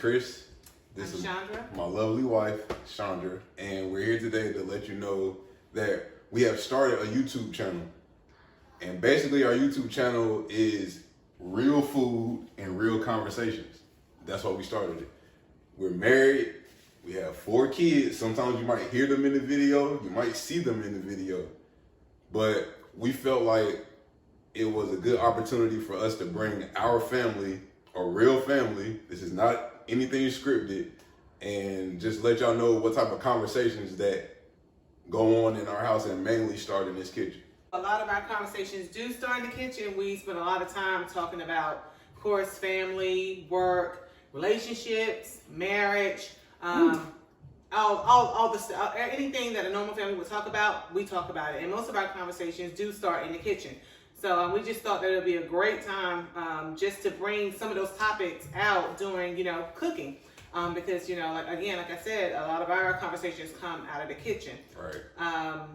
Chris. This is Chandra. My lovely wife, Chandra, and we're here today to let you know that we have started a YouTube channel. And basically our YouTube channel is real food and real conversations. That's why we started it. We're married. We have 4 kids. Sometimes you might hear them in the video. You might see them in the video. But we felt like it was a good opportunity for us to bring our family, a real family. This is not anything scripted, and just let y'all know what type of conversations that go on in our house and mainly start in this kitchen. A lot of our conversations do start in the kitchen. We spend a lot of time talking about, of course, family, work, relationships, marriage, all the stuff, anything that a normal family would talk about, we talk about it. And most of our conversations do start in the kitchen. So we just thought that it would be a great time just to bring some of those topics out during, cooking. Because, like I said, a lot of our conversations come out of the kitchen. Right. A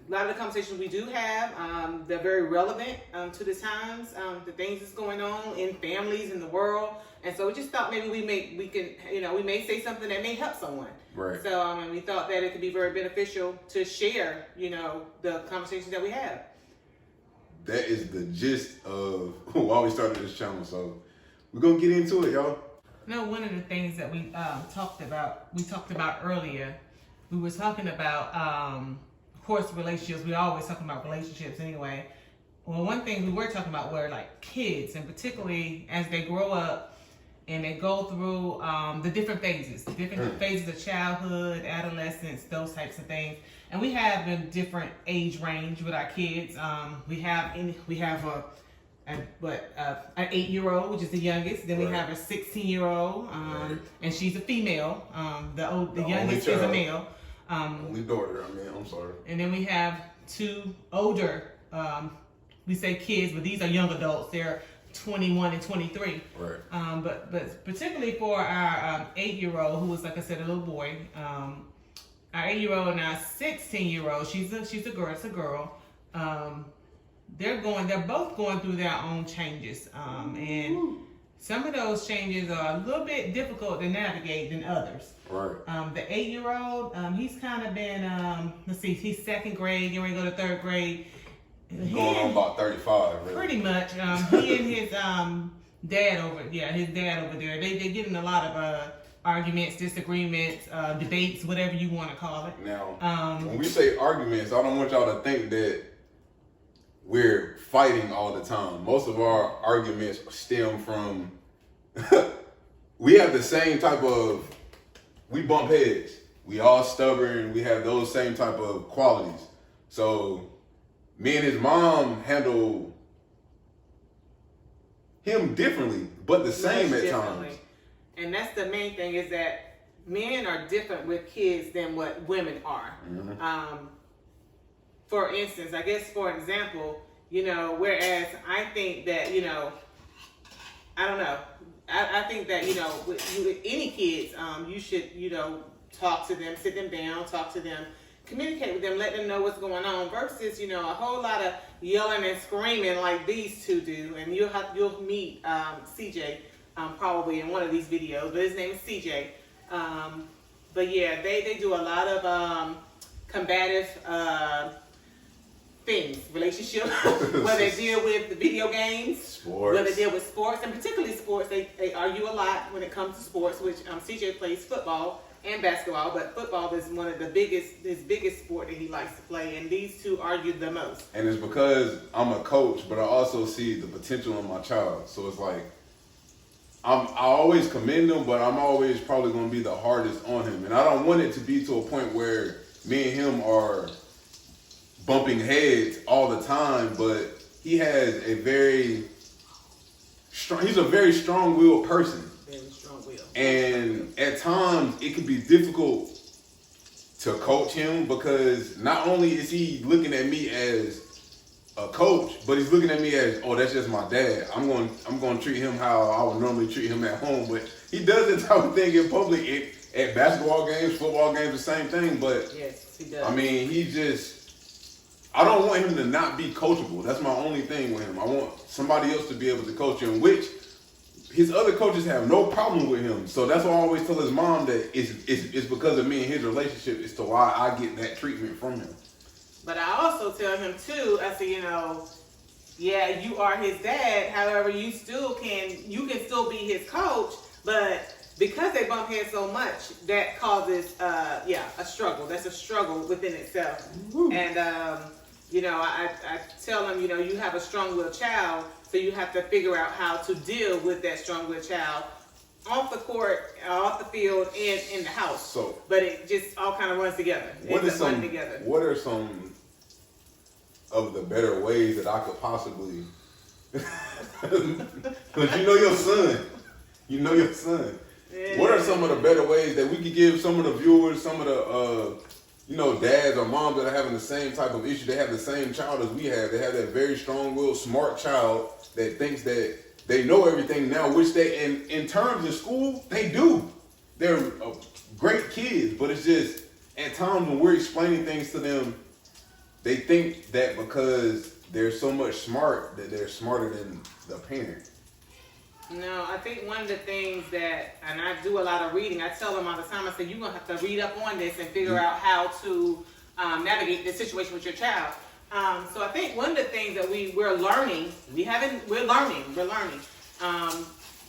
lot of the conversations we do have, they're very relevant to the times, the things that's going on in families in the world. And so we just thought maybe we may say something that may help someone. Right. So we thought that it could be very beneficial to share, the conversations that we have. That is the gist of why we started this channel. So we're going to get into it, y'all. One of the things that we talked about earlier, we were talking about, of course, relationships. We always talking about relationships anyway. Well, one thing we were talking about were like kids, and particularly as they grow up and they go through the different phases of childhood, adolescence, those types of things. And we have a different age range with our kids. We have an 8-year-old, which is the youngest. Then we have a 16-year-old, and she's a female. The youngest is a male. Only daughter. I'm sorry. And then we have 2 older, we say kids, but these are young adults. They're 21 and 23. Right. But particularly for our 8-year-old, who was, like I said, a little boy. Our 8-year-old and our 16-year-old, she's a girl. It's a girl. They're both going through their own changes, and some of those changes are a little bit difficult to navigate than others. Right. The 8-year-old, he's kind of been, he's 2nd grade, getting ready to go to 3rd grade. Going on about 35, really. Pretty much. He and his dad over there, they get in a lot of arguments, disagreements, debates, whatever you want to call it. Now, when we say arguments, I don't want y'all to think that we're fighting all the time. Most of our arguments stem from, we have the same type of, we bump heads. We all stubborn. We have those same type of qualities. So me and his mom handle him differently, but the same at times. And that's the main thing, is that men are different with kids than what women are. Mm-hmm. For instance, I guess for example, whereas I think that, I don't know. I think that, with any kids, you should, talk to them, sit them down, talk to them, communicate with them, let them know what's going on, versus, a whole lot of yelling and screaming like these 2 do. And you'll meet CJ probably in one of these videos, but his name is CJ. But yeah, they do a lot of combative things, relationships, whether they deal with the video games, sports, whether they deal with sports, and particularly sports. They argue a lot when it comes to sports, which CJ plays football and basketball, but football is one of his biggest sport that he likes to play, and these 2 argue the most. And it's because I'm a coach, but I also see the potential in my child. So it's like, I always commend him, but I'm always probably going to be the hardest on him. And I don't want it to be to a point where me and him are bumping heads all the time, but he has he's a very strong-willed person. Very strong-willed. And at times, it can be difficult to coach him, because not only is he looking at me as a coach, but he's looking at me as, oh, that's just my dad. I'm going to treat him how I would normally treat him at home. But he does that type of thing in public. At basketball games, football games, the same thing. But yes, he does. I don't want him to not be coachable. That's my only thing with him. I want somebody else to be able to coach him, which his other coaches have no problem with him. So that's why I always tell his mom that it's because of me and his relationship as to why I get that treatment from him. But I also tell him too, I say, yeah, you are his dad. However, you can still be his coach, but because they bump heads so much, that causes, a struggle. That's a struggle within itself. Woo. And, I tell them, you have a strong-willed child, so you have to figure out how to deal with that strong-willed child off the court, off the field, and in the house. So, but it just all kind of runs together. What are some of the better ways that I could possibly, because you know your son. Yeah. What are some of the better ways that we could give some of the viewers, some of the, dads or moms that are having the same type of issue? They have the same child as we have. They have that very strong-willed, smart child that thinks that they know everything now, which they, in terms of school, they do. They're great kids, but it's just, at times when we're explaining things to them, they think that because they're so much smart, that they're smarter than the parent. No, I think one of the things that, and I do a lot of reading, I tell them all the time, I say, you're going to have to read up on this and figure out how to navigate this situation with your child. So I think one of the things that we're learning,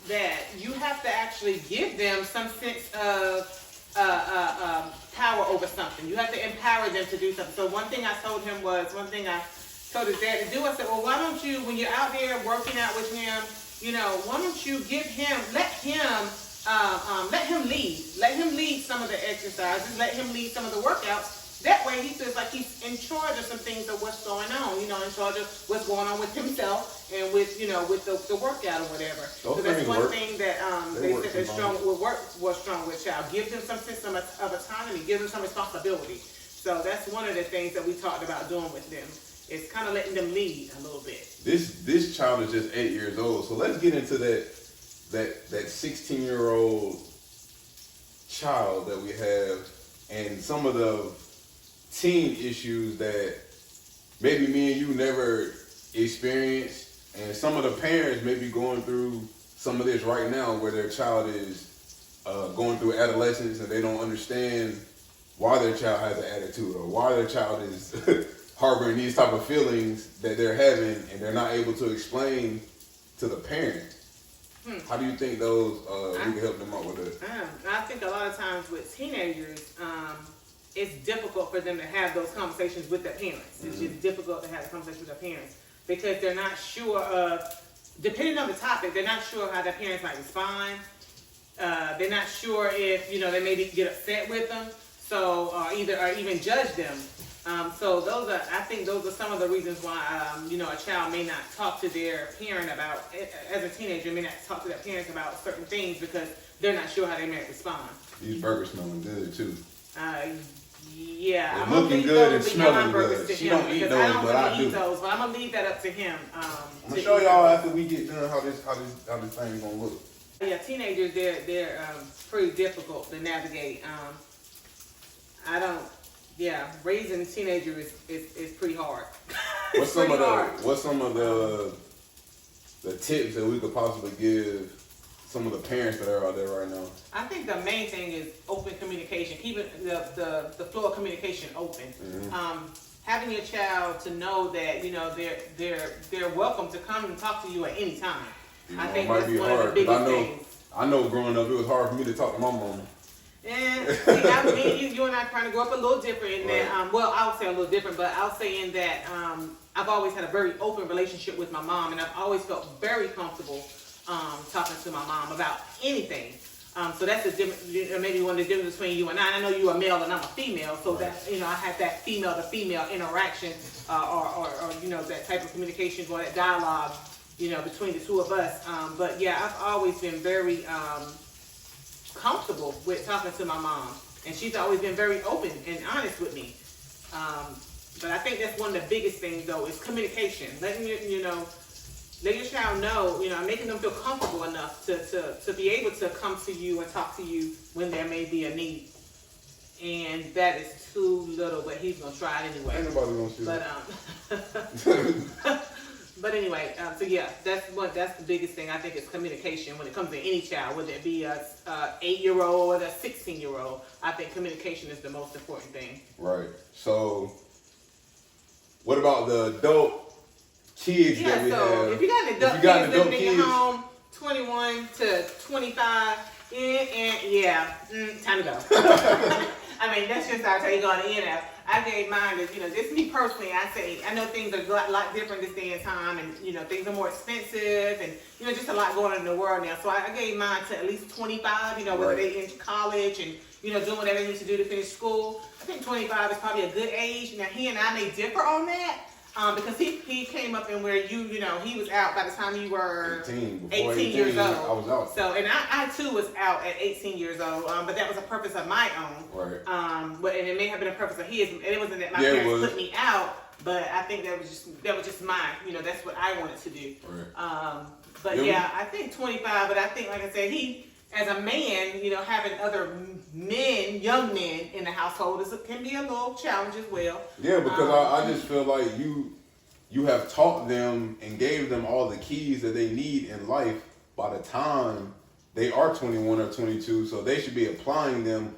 that you have to actually give them some sense of power over something. You have to empower them to do something. So one thing I told his dad to do, I said, well, why don't you, when you're out there working out with him, why don't you let him lead some of the exercises, let him lead some of the workouts. That way he feels like he's in charge of some things of what's going on, in charge of what's going on with himself and with the workout or whatever. So that's one thing that they said that strong with child. Give them some sense of autonomy, give them some responsibility. So that's one of the things that we talked about doing with them. It's kind of letting them lead a little bit. This child is just 8 years old. So let's get into that 16-year-old child that we have and some of the teen issues that maybe me and you never experienced, and some of the parents may be going through some of this right now where their child is going through adolescence and they don't understand why their child has an attitude or why their child is harboring these type of feelings that they're having, and they're not able to explain to the parent. How do you think those we can help them out with it? I think a lot of times with teenagers, it's difficult for them to have those conversations with their parents. It's just difficult to have the conversation with their parents because they're not sure of, depending on the topic, they're not sure how their parents might respond. They're not sure if they maybe get upset with them, so or even judge them. So I think those are some of the reasons why, a child may not talk to their parent about, as a teenager, may not talk to their parents about certain things because they're not sure how they may respond. These burgers smelling good too. Yeah, I'm looking good and smelling good. She don't eat those, but I do. But I'm gonna leave that up to him. I'm gonna show y'all after we get done how this thing's gonna look. Yeah, teenagers, they're pretty difficult to navigate. Raising a teenager is pretty hard. What's some of the tips that we could possibly give some of the parents that are out there right now? I think the main thing is open communication, keeping the flow of communication open. Mm-hmm. Having your child to know that they're welcome to come and talk to you at any time. I think that's one of the biggest things. I know growing up it was hard for me to talk to my mom. And see, you and I kind of grew up a little different in that. I would say a little different, but I'll say in that I've always had a very open relationship with my mom, and I've always felt very comfortable talking to my mom about anything. So that's the difference, maybe one of the differences between you and I. I know you're a male and I'm a female, so that I have that female to female interaction, or that type of communication or that dialogue, between the two of us. But yeah, I've always been very comfortable with talking to my mom, and she's always been very open and honest with me. But I think that's one of the biggest things though is communication. Letting let your child know, making them feel comfortable enough to be able to come to you and talk to you when there may be a need. And that is too little, but he's gonna try it anyway. Ain't nobody gonna see that. But anyway, so yeah, that's the biggest thing I think is communication when it comes to any child, whether it be a 8-year-old or a 16-year-old. I think communication is the most important thing. Right. So, what about the adult kids that we have? If you got an adult kids living in your home, 21 to 25, time to go. I mean, that's just how you going to I gave mine that, just me personally, I know things are a lot different this day and time, and, things are more expensive, and, just a lot going on in the world now. So I gave mine to at least 25, whether they in college and, doing whatever they need to do to finish school. I think 25 is probably a good age. Now, he and I may differ on that. Because he came up in where he was out by the time you were 18 years old. I was out. So, and I too was out at 18 years old, but that was a purpose of my own. Right. And it may have been a purpose of his, and it wasn't that my parents put me out, but I think that was just mine. That's what I wanted to do. Right. But yeah, I think 25, but I think, like I said, he, as a man, having other men, young men in the household can be a little challenge as well. Yeah, because I just feel like you have taught them and gave them all the keys that they need in life by the time they are 21 or 22, so they should be applying them.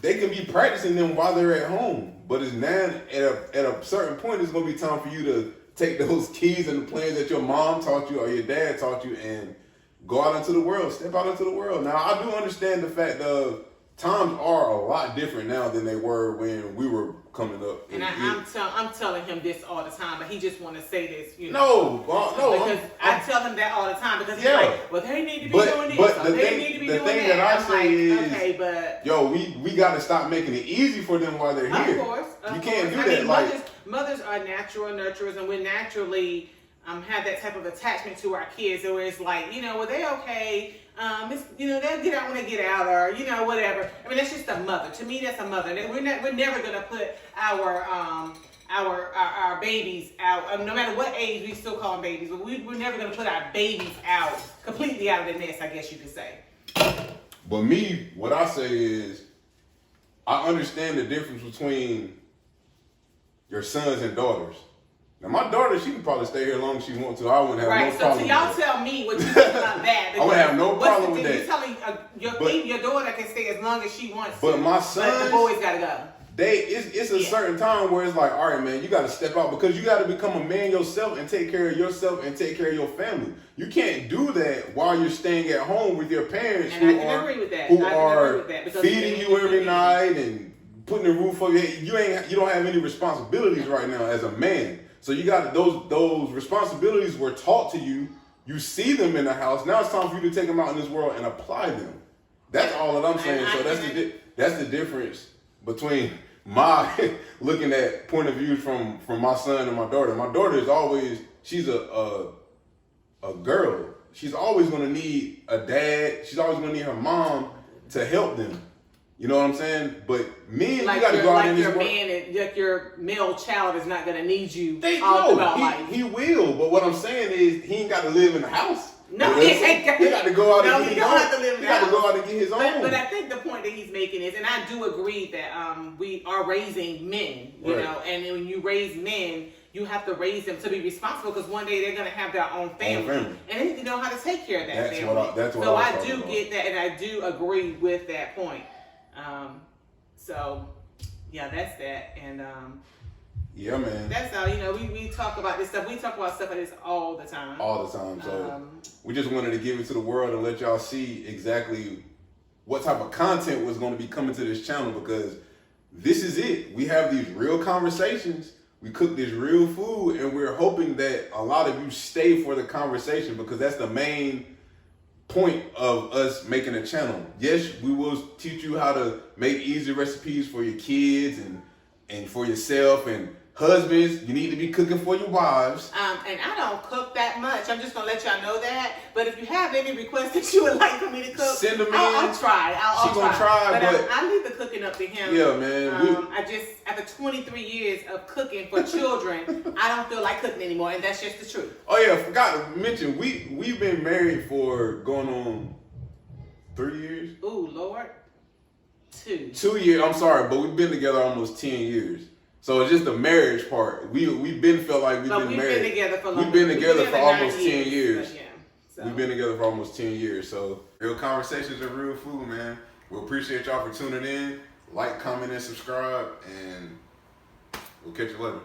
They can be practicing them while they're at home, but it's now at a certain point, it's going to be time for you to take those keys and the plans that your mom taught you or your dad taught you and go out into the world, step out into the world. Now, I do understand the fact of times are a lot different now than they were when we were coming up. And I'm telling him this all the time, but he just want to say this, No, because I tell him that all the time because he's like, well, they need to be doing this, but they need to be doing that. The thing that I say is, okay, but we got to stop making it easy for them while they're here. Of course, you can't do that. Mothers are natural nurturers, and we naturally have that type of attachment to our kids, where it's like, well, they're okay. They'll get out when they get out, or whatever. I mean, that's just a mother. To me, that's a mother. We're never gonna put our babies out. No matter what age, we still call them babies, but we're never gonna put our babies out completely out of the nest, I guess you could say. But me, what I say is, I understand the difference between your sons and daughters. Now, my daughter, she can probably stay here as long as she wants to. I wouldn't have no problem with that. So y'all tell me what you think about that. I wouldn't have no problem with that. You're telling your daughter can stay as long as she wants to. But my sons, the boys got to go. It's a certain time where it's like, all right, man, you got to step out because you got to become a man yourself and take care of yourself and take care of your family. You can't do that while you're staying at home with your parents who are feeding you every night and putting a roof over your head. You don't have any responsibilities right now as a man. So you got those responsibilities were taught to you. You see them in the house. Now it's time for you to take them out in this world and apply them. That's all that I'm saying. So that's the difference between my looking at point of view from my son and my daughter. My daughter is always, she's a girl. She's always going to need a dad. She's always going to need her mom to help them. You know what I'm saying? But men, you got to go out in this world. Like your male child is not going to need you all throughout life. He will. But what I'm saying is he ain't got to live in the house. No, he ain't got to. He got to go out and get his own. Have to live in the house. He got to go out and get his own. But I think the point that he's making is, and I do agree that we are raising men, you know, and when you raise men, you have to raise them to be responsible because one day they're going to have their own family. And they need to know how to take care of that family. That's what so I do get that, and I do agree with that point. So yeah, that's that. And yeah, man. That's how, we talk about this stuff. We talk about stuff like this all the time. All the time. So we just wanted to give it to the world and let y'all see exactly what type of content was going to be coming to this channel, because this is it. We have these real conversations. We cook this real food, and we're hoping that a lot of you stay for the conversation, because that's the main point of us making a channel. Yes, we will teach you how to make easy recipes for your kids and for yourself, and husbands, you need to be cooking for your wives. And I don't cook that much. I'm just gonna let y'all know that. But if you have any requests that you would like for me to cook, send them in. I'll try. She's gonna try, but I leave the cooking up to him. Yeah, man. I just, after 23 years of cooking for children, I don't feel like cooking anymore, and that's just the truth. Oh yeah, I forgot to mention, we've been married for going on 3 years. Ooh, Lord. 2. 2 years. I'm sorry, but we've been together almost 10 years. So it's just the marriage part. We've been felt like we've been married. Been together for long. We've been together for almost 10 years. But yeah, so. We've been together for almost 10 years. So real conversations are real food, man. We appreciate y'all for tuning in. Like, comment, and subscribe, and we'll catch you later.